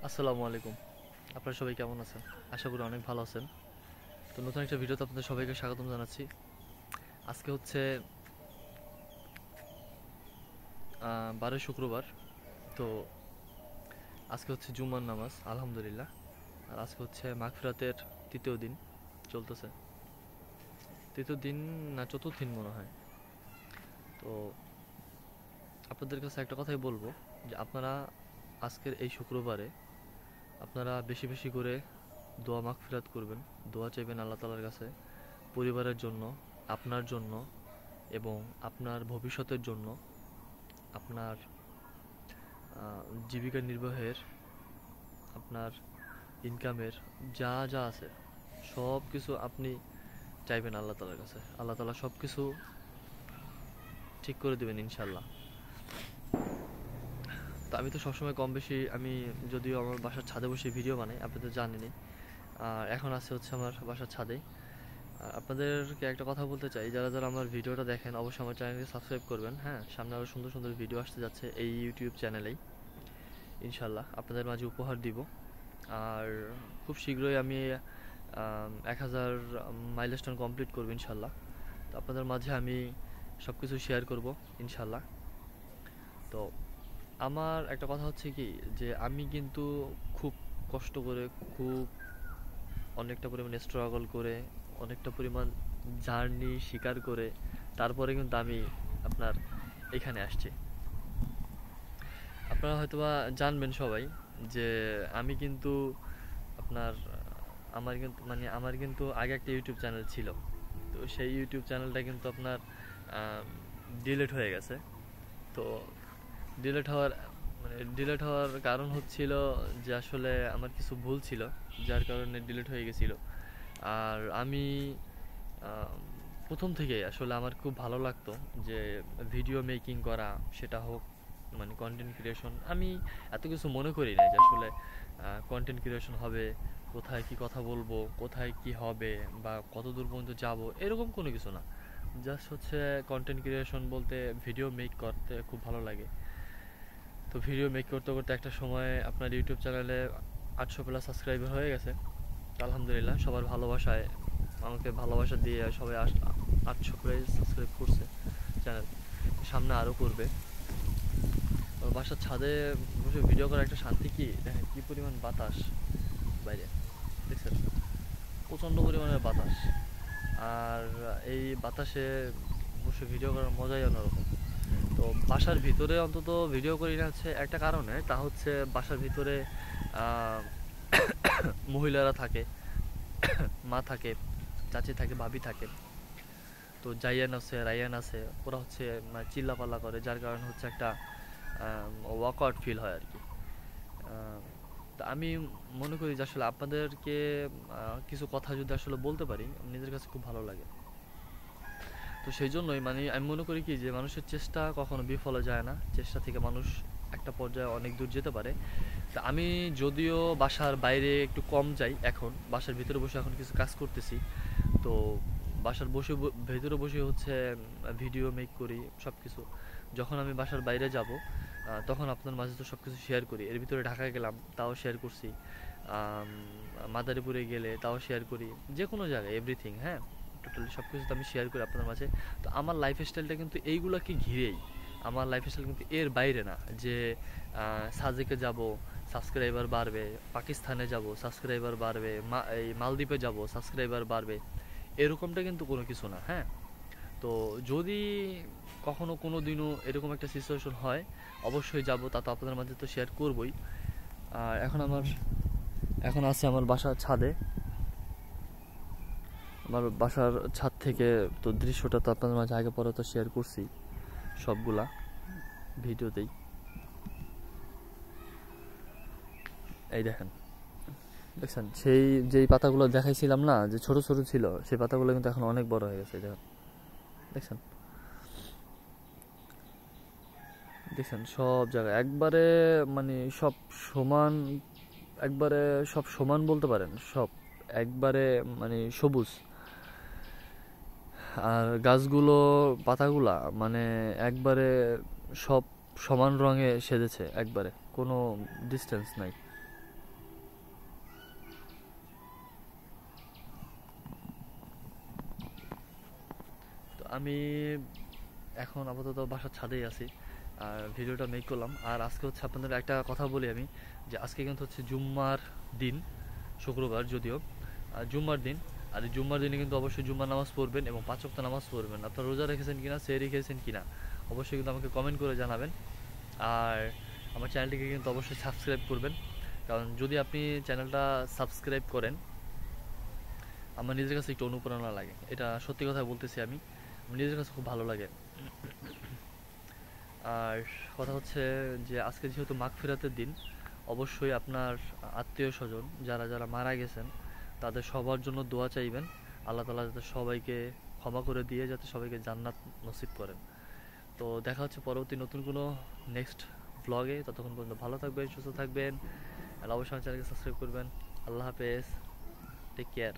আসসালামু আলাইকুম। আপনারা সবাই কেমন আছেন? আশা করি অনেক ভালো আছেন। তো নতুন একটা ভিডিওতে আপনাদের সবাইকে স্বাগতম জানাচ্ছি। আজকে হচ্ছে 12 শুক্রবার। তো আজকে হচ্ছে জুম্মার নামাজ, আলহামদুলিল্লাহ। আর আজকে হচ্ছে মাগফিরাতের তৃতীয় দিন চলতেছে। তৃতীয় দিন না চতুর্থ দিন মনে হয়। তো আপনাদের কাছে একটা কথাই বলবো যে আপনারা আজকের এই শুক্রবারে আপনারা বেশি বেশি করে দোয়া মাগফিরাত করবেন, দোয়া চাইবেন আল্লাহ তাআলার কাছে পরিবারের জন্য, আপনার জন্য এবং আপনার ভবিষ্যতের জন্য, আপনার জীবিকা নির্বাহের, আপনার ইনকামের যা যা আছে সব কিছু আপনি চাইবেন আল্লাহ তাআলার কাছে। আল্লাহ তাআলা সব কিছু ঠিক করে দেবেন ইনশাল্লাহ। তো আমি তো সবসময় কম বেশি যদিও আমার বাসার ছাদে বসে ভিডিও বানাই, আপনি তো জানেনই। আর এখন আছে হচ্ছে আমার বাসার ছাদে। আপনাদেরকে একটা কথা বলতে চাই, যারা যারা আমার ভিডিওটা দেখেন অবশ্যই আমার চ্যানেলকে সাবস্ক্রাইব করবেন। হ্যাঁ, সামনে আরও সুন্দর সুন্দর ভিডিও আসতে যাচ্ছে এই ইউটিউব চ্যানেলেই। ইনশাল্লাহ আপনাদের মাঝে উপহার দিব। আর খুব শীঘ্রই আমি 1000 মাইলস্টোন কমপ্লিট করব ইনশাল্লাহ। তো আপনাদের মাঝে আমি সব কিছু শেয়ার করব ইনশাল্লাহ। তো আমার একটা কথা হচ্ছে কি, যে আমি কিন্তু খুব কষ্ট করে, খুব অনেকটা পরিমাণ স্ট্রাগল করে, অনেকটা পরিমাণ জার্নি স্বীকার করে তারপরে কিন্তু আমি আপনার এখানে আসছি। আপনারা হয়তোবা জানবেন সবাই যে আমি কিন্তু আপনার আমার কিন্তু আগে একটা ইউটিউব চ্যানেল ছিল। তো সেই ইউটিউব চ্যানেলটা কিন্তু আপনার ডিলিট হয়ে গেছে। তো ডিলিট হওয়ার ডিলিট হওয়ার কারণ হচ্ছিল যে আসলে আমার কিছু ভুল ছিল, যার কারণে ডিলিট হয়ে গেছিল। আর আমি আহ, প্রথম থেকেই আসলে আমার খুব ভালো লাগতো যে ভিডিও মেকিং করা, সেটা হোক কন্টেন্ট ক্রিয়েশন। আমি এত কিছু মনে করি না যে আসলে কন্টেন্ট ক্রিয়েশন হবে, কোথায় কি কথা বলবো, কোথায় কি হবে বা কত দূর পর্যন্ত যাব, এরকম কোনো কিছু না। জাস্ট হচ্ছে কন্টেন্ট ক্রিয়েশন বলতে ভিডিও মেক করতে খুব ভালো লাগে। তো ভিডিও মেক করতে করতে একটা সময় আপনার ইউটিউব চ্যানেলে 800+ সাবস্ক্রাইবার হয়ে গেছে। আলহামদুলিল্লাহ, সবার ভালোবাসায় আমাকে ভালোবাসা দিয়ে সবাই 800 সাবস্ক্রাইব করছে চ্যানেল। সামনে আরও করবে। বাসার ছাদে বসে ভিডিও করার একটা শান্তি, কি দেখেন কি পরিমাণ বাতাস বাইরে, দেখছেন প্রচণ্ড পরিমাণের বাতাস। আর এই বাতাসে বসে ভিডিও করার মজাই অন্যরকম। তো বাসার ভিতরে অন্তত ভিডিও করি না হচ্ছে একটা কারণে, তা হচ্ছে বাসার ভিতরে আহ, মহিলারা থাকে, মা থাকে, চাচি থাকে, ভাবি থাকে। তো জাইয়ান আছে, রায়ান আছে, ওরা হচ্ছে চিল্লাপাল্লা করে, যার কারণে হচ্ছে একটা ওয়াকওয়ার্ড ফিল হয় আর কি। আহ, তা আমি মনে করি যে আসলে আপনাদেরকে কিছু কথা যদি আসলে বলতে পারি নিজের কাছে খুব ভালো লাগে। তো সেই জন্যই আমি মনে করি কি, যে মানুষের চেষ্টা কখনো বিফলে যায় না, চেষ্টা থেকে মানুষ একটা পর্যায়ে অনেক দূর যেতে পারে। তা আমি যদিও বাসার বাইরে একটু কম যাই, এখন বাসার ভিতরে বসে এখন কিছু কাজ করতেছি। তো বাসার ভেতরে বসে হচ্ছে ভিডিও মেক করি সব কিছু। যখন আমি বাসার বাইরে যাব তখন আপনার মাঝে তো সব কিছু শেয়ার করি। এর ভিতরে ঢাকায় গেলাম তাও শেয়ার করছি, মাদারীপুরে গেলে তাও শেয়ার করি, যে কোনো জায়গায় এভরিথিং। হ্যাঁ, টোটালি সব কিছু তো আমি শেয়ার করি আপনার মাঝে। তো আমার লাইফস্টাইলটা কিন্তু এইগুলোকে ঘিরেই। আমার লাইফস্টাইল কিন্তু এর বাইরে না যে সাজেকে যাব সাবস্ক্রাইবার বাড়বে, পাকিস্তানে যাব সাবস্ক্রাইবার বাড়বে, এই মালদ্বীপে যাব সাবস্ক্রাইবার বাড়বে, এরকমটা কিন্তু কোনো কিছু না। হ্যাঁ, তো যদি কখনো কোনো দিনও এরকম একটা সিচুয়েশন হয় অবশ্যই যাব, তা তো আপনাদের মাঝে তো শেয়ার করবই। আর এখন আছে আমার বাসার ছাদে। আমার বাসার ছাদ থেকে তো দৃশ্যটা তো আপনাদের মাঝে আগে পরে তো শেয়ার করছি সবগুলা ভিডিওতেই। এই দেখেন, দেখছেন সেই যেই পাতাগুলো দেখাইছিলাম না যে ছোট ছোট ছিল, সেই পাতাগুলো কিন্তু এখন অনেক বড় হয়ে গেছে। দেখেন, দেখছেন দেখছেন সব জায়গায় একবারে সব সমান, একবারে সব সমান বলতে পারেন, সব একবারে সবুজ। আর গাছগুলো পাতাগুলা একবারে সব সমান রঙে সেজেছে, একবারে কোনো ডিস্টেন্স নাই। আমি এখন আপাতত বাসার ছাদেই আছি আর ভিডিওটা মেক করলাম। আর আজকে হচ্ছে আপনাদের একটা কথা বলি আমি, যে আজকে কিন্তু হচ্ছে জুম্মার দিন, শুক্রবার যদিও জুম্মার দিন। আর এই জুম্মার দিনে কিন্তু অবশ্যই জুম্মার নামাজ পড়বেন এবং 5 ওয়াক্ত নামাজ পড়বেন। আপনারা রোজা রেখেছেন কিনা, সেহরি খেয়েছেন কিনা, অবশ্যই কিন্তু আমাকে কমেন্ট করে জানাবেন। আর আমার চ্যানেলটিকে কিন্তু অবশ্যই সাবস্ক্রাইব করবেন, কারণ যদি আপনি চ্যানেলটা সাবস্ক্রাইব করেন আমার নিজের কাছে একটু অনুপ্রেরণা লাগে, এটা সত্যি কথা বলতেছি আমি, আমার নিজের কাছে খুব ভালো লাগে। আর কথা হচ্ছে যে আজকে যেহেতু মাগফিরাতের দিন, অবশ্যই আপনার আত্মীয় স্বজন যারা যারা মারা গেছেন তাদের সবার জন্য দোয়া চাইবেন। আল্লাহ তাআলা যাতে সবাইকে ক্ষমা করে দিয়ে যাতে সবাইকে জান্নাত নসিব করেন। তো দেখা হচ্ছে পরবর্তী নতুন কোনো নেক্সট ব্লগে। ততক্ষণ পর্যন্ত ভালো থাকবেন, সুস্থ থাকবেন, আর অবশ্যই আমার চ্যানেলকে সাবস্ক্রাইব করবেন। আল্লাহ হাফেজ, টেক কেয়ার।